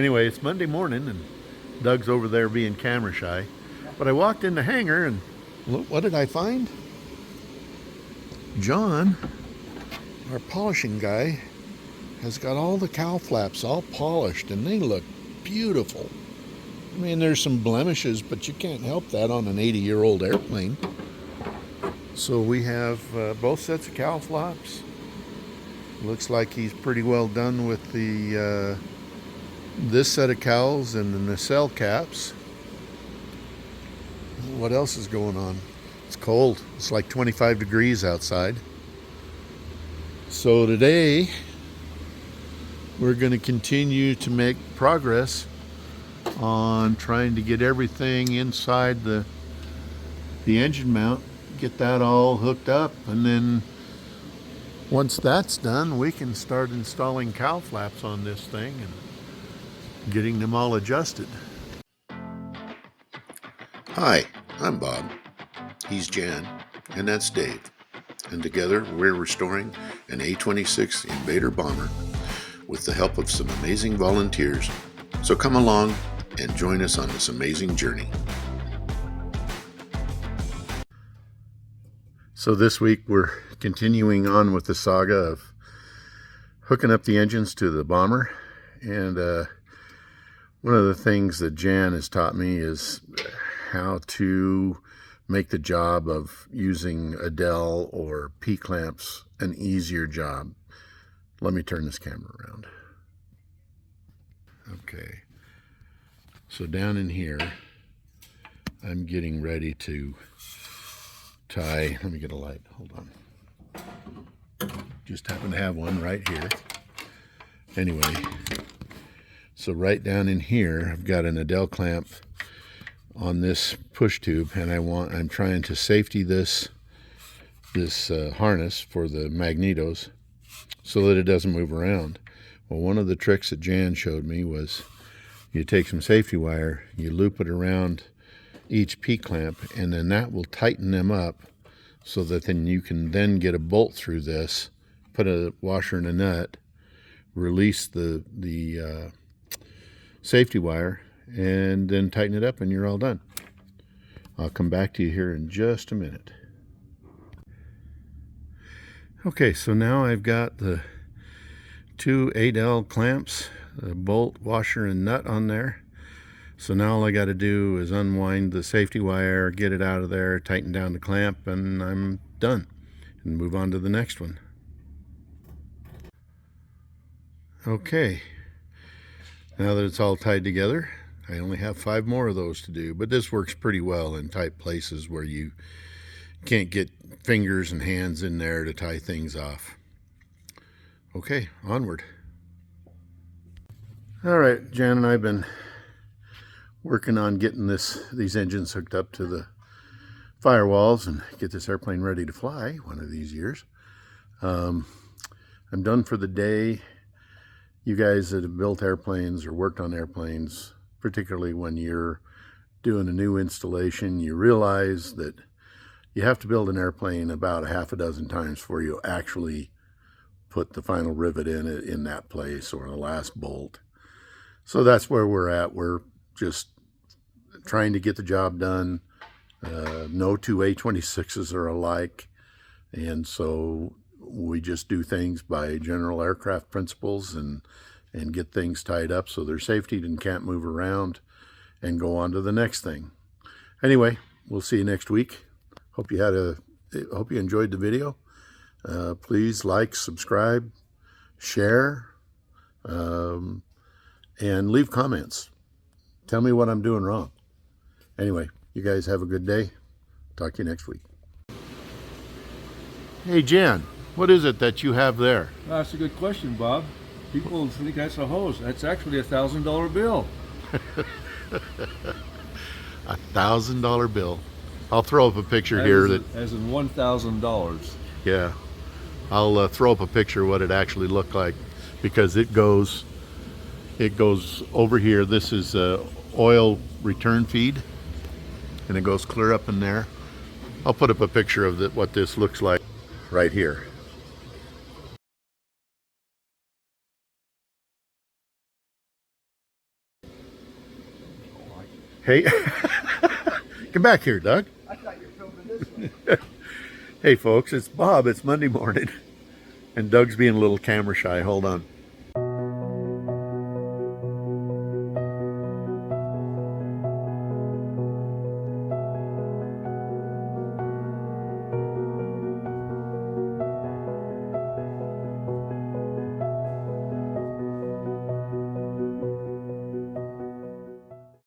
Anyway, it's Monday morning and Doug's over there being camera shy. But I walked in the hangar and what did I find? John, our polishing guy, has got all the cowl flaps all polished and they look beautiful. I mean, there's some blemishes, but you can't help that on an 80-year-old airplane. So we have both sets of cowl flaps. Looks like he's pretty well done with the this set of cowls and the nacelle caps. What else is going on? It's cold. It's like 25 degrees outside. So today we're going to continue to make progress on trying to get everything inside the engine mount, get that all hooked up, and then once that's done, we can start installing cowl flaps on this thing and getting them all adjusted. Hi, I'm Bob. He's Jan, and that's Dave. And together we're restoring an A-26 Invader bomber with the help of some amazing volunteers. So come along and join us on this amazing journey. So this week we're continuing on with the saga of hooking up the engines to the bomber. And one of the things that Jan has taught me is how to make the job of using Adele or P-clamps an easier job. Let me turn this camera around. Okay. So down in here, I'm getting ready to tie, let me get a light, hold on. Just happen to have one right here. Anyway, so right down in here, I've got an Adele clamp on this push tube, and I'm trying to safety this harness for the magnetos so that it doesn't move around. Well, one of the tricks that Jan showed me was you take some safety wire, you loop it around each P-clamp, and then that will tighten them up so that then you can then get a bolt through this, put a washer and a nut, release the safety wire, and then tighten it up and you're all done. I'll come back to you here in just a minute. Okay, so now I've got the two 8L clamps, a bolt, washer, and nut on there. So now all I got to do is unwind the safety wire, get it out of there, tighten down the clamp, and I'm done. And move on to the next one. Okay, now that it's all tied together, I only have 5 more of those to do, but this works pretty well in tight places where you can't get fingers and hands in there to tie things off. Okay, onward. All right, Jan and I have been working on getting these engines hooked up to the firewalls and get this airplane ready to fly one of these years. I'm done for the day. You guys that have built airplanes or worked on airplanes, particularly when you're doing a new installation, you realize that you have to build an airplane about 6 times before you actually put the final rivet in that place or the last bolt. So that's where we're at. We're just trying to get the job done. No two A-26s are alike, and so we just do things by general aircraft principles and get things tied up so they're safety and can't move around, and go on to the next thing. Anyway, we'll see you next week. Hope you enjoyed the video. Please like, subscribe, share, and leave comments. Tell me what I'm doing wrong. Anyway, you guys have a good day. Talk to you next week. Hey, Jan, what is it that you have there? That's a good question, Bob. People think that's a hose. That's actually a $1,000 bill. $1,000 bill. I'll throw up a picture here as in $1,000. Yeah, I'll throw up a picture of what it actually looked like, because it goes over here. This is oil return feed, and it goes clear up in there. I'll put up a picture of what this looks like right here. Hey, come back here, Doug. I thought you were filming this one. Hey, folks, it's Bob. It's Monday morning. And Doug's being a little camera shy. Hold on.